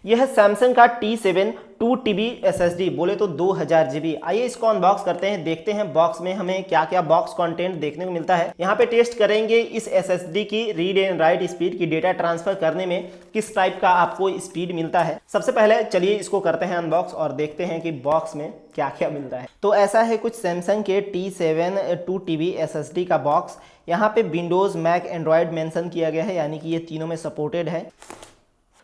यह है सैमसंग का T7 2TB SSD, बोले तो 2000 GB। आइए इसको अनबॉक्स करते हैं, देखते हैं बॉक्स में हमें क्या क्या बॉक्स कंटेंट देखने को मिलता है। यहाँ पे टेस्ट करेंगे इस SSD की रीड एंड राइट स्पीड की, डेटा ट्रांसफर करने में किस टाइप का आपको स्पीड मिलता है। सबसे पहले चलिए इसको करते हैं अनबॉक्स और देखते हैं कि बॉक्स में क्या क्या मिलता है। तो ऐसा है कुछ सैमसंग के T7 2TB SSD का बॉक्स। यहाँ पे विंडोज, मैक, एंड्रॉयड मेंशन किया गया है, यानी कि ये तीनों में सपोर्टेड है।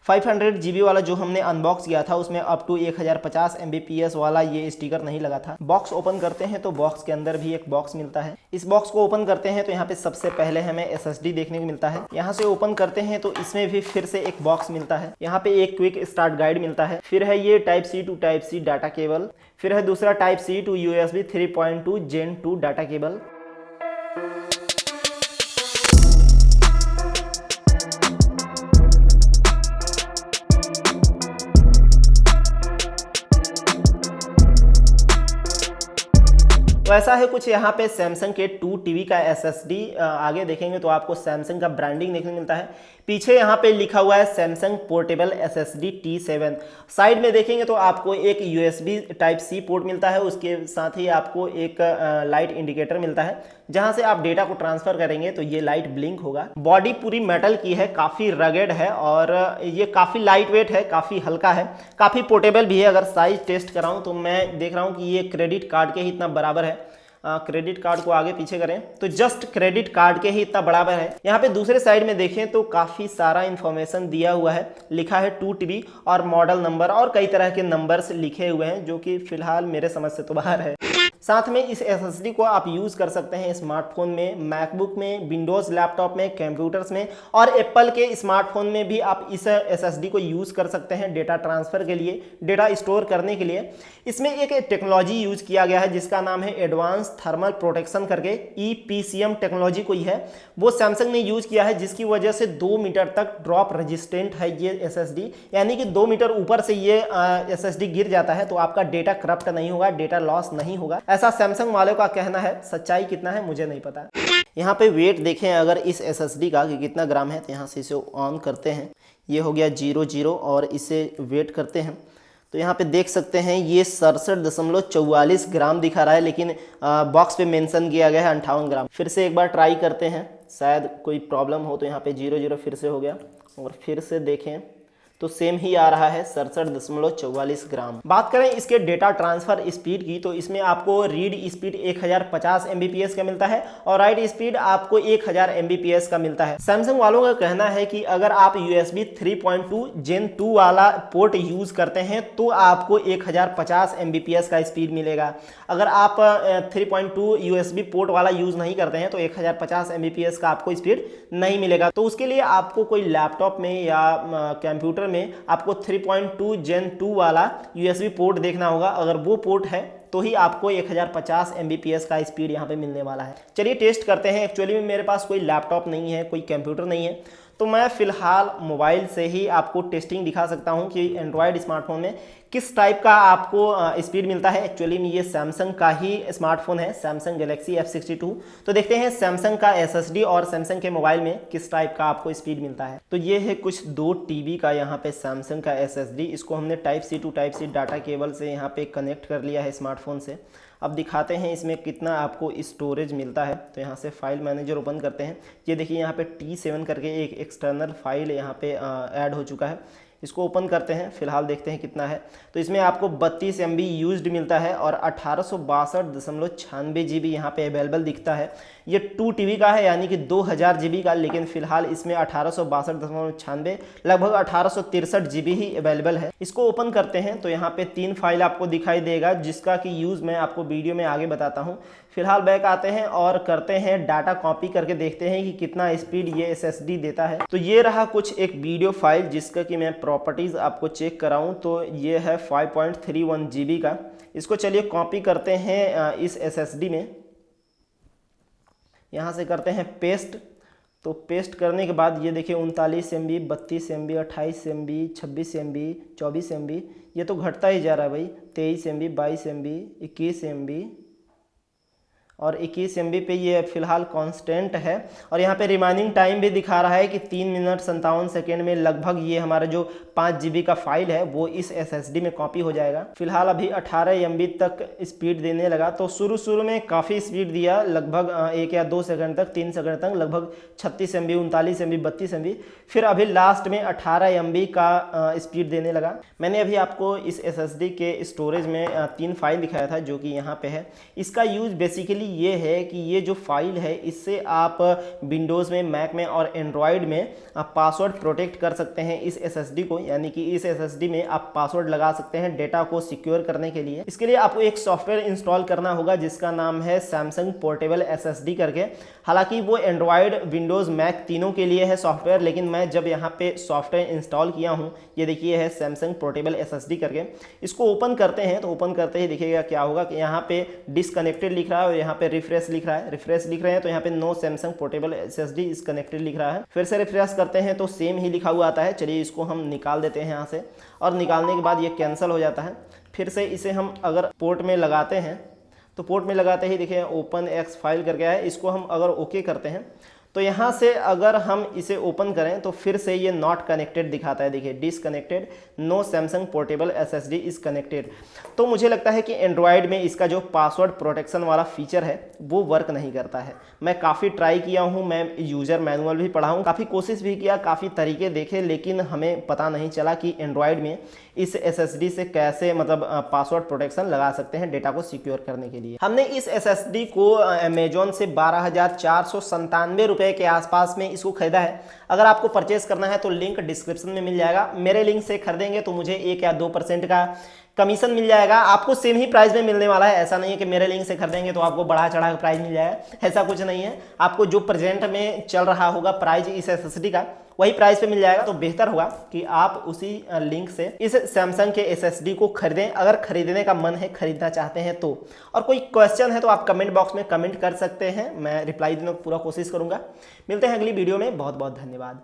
500 GB वाला जो हमने अनबॉक्स किया था उसमें अप टू 1050 Mbps वाला ये स्टिकर नहीं लगा था। बॉक्स ओपन करते हैं तो बॉक्स के अंदर भी एक बॉक्स मिलता है। इस बॉक्स को ओपन करते हैं तो यहाँ पे सबसे पहले हमें SSD देखने को मिलता है। यहाँ से ओपन करते हैं तो इसमें भी फिर से एक बॉक्स मिलता है। यहाँ पे एक क्विक स्टार्ट गाइड मिलता है, फिर है ये Type-C to Type-C data cable, फिर है दूसरा Type-C to USB 3.2 Gen 2 data cable. तो ऐसा है कुछ यहाँ पे सैमसंग के 2TB का SSD। आगे देखेंगे तो आपको सैमसंग का ब्रांडिंग देखने को मिलता है। पीछे यहाँ पे लिखा हुआ है Samsung portable SSD T7। Side में देखेंगे तो आपको एक USB Type-C पोर्ट मिलता है, उसके साथ ही आपको एक लाइट इंडिकेटर मिलता है, जहां से आप डेटा को ट्रांसफर करेंगे तो ये लाइट ब्लिंक होगा। बॉडी पूरी मेटल की है, काफ़ी रगेड है और ये काफ़ी लाइट वेट है, काफ़ी हल्का है, काफ़ी पोर्टेबल भी है। अगर साइज टेस्ट कराऊं तो मैं देख रहा हूं कि ये क्रेडिट कार्ड के ही इतना बराबर है। क्रेडिट कार्ड को आगे पीछे करें तो जस्ट क्रेडिट कार्ड के ही इतना बराबर है। यहाँ पे दूसरे साइड में देखें तो काफ़ी सारा इंफॉर्मेशन दिया हुआ है, लिखा है 2TB और मॉडल नंबर और कई तरह के नंबर्स लिखे हुए हैं, जो कि फिलहाल मेरे समझ से तो बाहर है। साथ में इस SSD को आप यूज़ कर सकते हैं स्मार्टफोन में, मैकबुक में, विंडोज़ लैपटॉप में, कंप्यूटर्स में और एप्पल के स्मार्टफोन में भी आप इस SSD को यूज़ कर सकते हैं डेटा ट्रांसफ़र के लिए, डेटा स्टोर करने के लिए। इसमें एक टेक्नोलॉजी यूज़ किया गया है जिसका नाम है एडवांस थर्मल प्रोटेक्शन करके, EPCM टेक्नोलॉजी कोई है, वो सैमसंग ने यूज़ किया है, जिसकी वजह से 2 मीटर तक ड्रॉप रेजिस्टेंट है ये SSD। यानी कि 2 मीटर ऊपर से ये SSD गिर जाता है तो आपका डेटा करप्ट नहीं होगा, डेटा लॉस नहीं होगा, ऐसा सैमसंग वालों का कहना है। सच्चाई कितना है मुझे नहीं पता। यहाँ पे वेट देखें अगर इस SSD का कि कितना ग्राम है, तो यहाँ से इसे ऑन करते हैं, ये हो गया 00 और इसे वेट करते हैं तो यहाँ पे देख सकते हैं ये 67.44 ग्राम दिखा रहा है, लेकिन बॉक्स पे मेंशन किया गया है 58 ग्राम। फिर से एक बार ट्राई करते हैं, शायद कोई प्रॉब्लम हो। तो यहाँ पे 00 फिर से हो गया और फिर से देखें तो सेम ही आ रहा है 67.44 ग्राम। बात करें इसके डेटा ट्रांसफर स्पीड की तो इसमें आपको रीड स्पीड 1050 Mbps का मिलता है और राइट स्पीड आपको 1000 Mbps का मिलता है। सैमसंग वालों का कहना है कि अगर आप USB 3.2 Gen 2 वाला पोर्ट यूज करते हैं तो आपको 1050 Mbps का स्पीड मिलेगा। अगर आप 3.2 USB पोर्ट वाला यूज नहीं करते हैं तो 1050 Mbps का आपको स्पीड नहीं मिलेगा। तो उसके लिए आपको कोई लैपटॉप में या कंप्यूटर में आपको 3.2 Gen 2 वाला USB पोर्ट देखना होगा। अगर वो पोर्ट है तो ही आपको 1050 Mbps का स्पीड यहाँ पे मिलने वाला है। चलिए टेस्ट करते हैं। एक्चुअली में मेरे पास कोई लैपटॉप नहीं है, कोई कंप्यूटर नहीं है, तो मैं फिलहाल मोबाइल से ही आपको टेस्टिंग दिखा सकता हूँ कि एंड्रॉयड स्मार्टफोन में किस टाइप का आपको स्पीड मिलता है। एक्चुअली में ये सैमसंग का ही स्मार्टफोन है, सैमसंग गैलेक्सी F62। तो देखते हैं सैमसंग का SSD और सैमसंग के मोबाइल में किस टाइप का आपको स्पीड मिलता है। तो ये है कुछ 2TB का यहाँ पे सैमसंग का SSD। इसको हमने Type-C to Type-C data cable से यहाँ पे कनेक्ट कर लिया है स्मार्टफोन से। अब दिखाते हैं इसमें कितना आपको स्टोरेज मिलता है। तो यहाँ से फाइल मैनेजर ओपन करते हैं। ये देखिए यहाँ पे T7 करके एक एक्सटर्नल फाइल यहाँ पे ऐड हो चुका है, इसको ओपन करते हैं। फिलहाल देखते हैं कितना है। तो इसमें आपको 32 MB यूज्ड मिलता है और 1862.96 GB यहाँ पे अवेलेबल दिखता है। ये 2TB का है यानी कि 2000 GB का, लेकिन फिलहाल इसमें 1862.96 लगभग 1863 GB ही अवेलेबल है। इसको ओपन करते हैं तो यहाँ पे 3 फाइल आपको दिखाई देगा, जिसका कि यूज़ मैं आपको वीडियो में आगे बताता हूँ। फिलहाल बैक आते हैं और करते हैं डाटा कॉपी करके देखते हैं कि कितना स्पीड ये SSD देता है। तो ये रहा कुछ एक वीडियो फाइल जिसका कि मैं प्रॉपर्टीज़ आपको चेक कराऊं तो ये है 5.31 GB का। इसको चलिए कॉपी करते हैं इस SSD में। यहाँ से करते हैं पेस्ट। तो पेस्ट करने के बाद ये देखिए 39 MB, 32 MB, 28 MB, 26 MB, 24 MB, ये तो घटता ही जा रहा है भाई। 23 MB, 22 MB, 21 MB, और 21 MB पे ये फिलहाल कांस्टेंट है। और यहाँ पे रिमाइनिंग टाइम भी दिखा रहा है कि 3 मिनट 57 सेकेंड में लगभग ये हमारा जो 5 GB का फाइल है वो इस SSD में कॉपी हो जाएगा। फिलहाल अभी 18 MB तक स्पीड देने लगा, तो शुरू में काफ़ी स्पीड दिया, लगभग 1 या 2 सेकंड तक, 3 सेकंड तक लगभग 36 MB, 39 MB, 32 MB, फिर अभी लास्ट में 18 MB का स्पीड देने लगा। मैंने अभी आपको इस SSD के स्टोरेज में 3 फाइल दिखाया था जो कि यहाँ पे है। इसका यूज बेसिकली ये है कि ये जो फाइल है इससे आप विंडोज़ में, मैक में और एंड्रॉयड में आप पासवर्ड प्रोटेक्ट कर सकते हैं इस SSD को, यानी कि इस SSD में आप पासवर्ड लगा सकते हैं डेटा को सिक्योर करने के लिए। इसके लिए आपको एक सॉफ्टवेयर इंस्टॉल करना होगा जिसका नाम है सैमसंग पोर्टेबल SSD करके। हालांकि वो एंड्रॉयड, विंडोज़, मैक तीनों के लिए है सॉफ्टवेयर, लेकिन मैं जब यहाँ पे सॉफ्टवेयर इंस्टॉल किया हूँ, ये देखिए है सैमसंग पोर्टेबल SSD करके, इसको ओपन करते हैं तो ओपन करते ही देखिएगा क्या होगा कि यहाँ पे डिसकनेक्टेड लिख रहा है और यहाँ पे रिफ्रेश लिख रहा है। रिफ्रेश लिख रहे हैं तो यहाँ पे no Samsung portable SSD is connected लिख रहा है। फिर से रिफ्रेश करते हैं तो सेम ही लिखा हुआ आता है। चलिए इसको हम निकाल देते हैं यहाँ से, और निकालने के बाद ये कैंसिल हो जाता है। फिर से इसे हम अगर पोर्ट में लगाते हैं तो पोर्ट में लगाते ही देखिए ओपन एक्स फाइल करके है, इसको हम अगर ओके करते हैं तो यहाँ से अगर हम इसे ओपन करें तो फिर से ये नॉट कनेक्टेड दिखाता है, देखिए disconnected, no Samsung portable SSD is connected. तो मुझे लगता है कि एंड्रॉयड में इसका जो पासवर्ड प्रोटेक्शन वाला फीचर है वो वर्क नहीं करता है। मैं काफ़ी ट्राई किया हूँ, मैं यूज़र मैनुअल भी पढ़ा हूँ, काफ़ी कोशिश भी किया, काफ़ी तरीके देखे, लेकिन हमें पता नहीं चला कि एंड्रॉयड में इस SSD से कैसे मतलब पासवर्ड प्रोटेक्शन लगा सकते हैं डेटा को सिक्योर करने के लिए। हमने इस SSD को अमेजोन से 12,497 रुपये के आसपास में इसको खरीदा है। अगर आपको परचेस करना है तो लिंक डिस्क्रिप्शन में मिल जाएगा। मेरे लिंक से खरीदेंगे तो मुझे 1 या 2% का कमीशन मिल जाएगा। आपको सेम ही प्राइस में मिलने वाला है, ऐसा नहीं है कि मेरे लिंक से खरीदेंगे तो आपको बढ़ा चढ़ा के प्राइस मिल जाएगा, ऐसा कुछ नहीं है। आपको जो प्रेजेंट में चल रहा होगा प्राइस इस SSD का वही प्राइस पे मिल जाएगा। तो बेहतर होगा कि आप उसी लिंक से इस सैमसंग के SSD को खरीदें, अगर खरीदने का मन है, खरीदना चाहते हैं तो। और कोई क्वेश्चन है तो आप कमेंट बॉक्स में कमेंट कर सकते हैं, मैं रिप्लाई देने की पूरा कोशिश करूंगा। मिलते हैं अगली वीडियो में, बहुत बहुत धन्यवाद।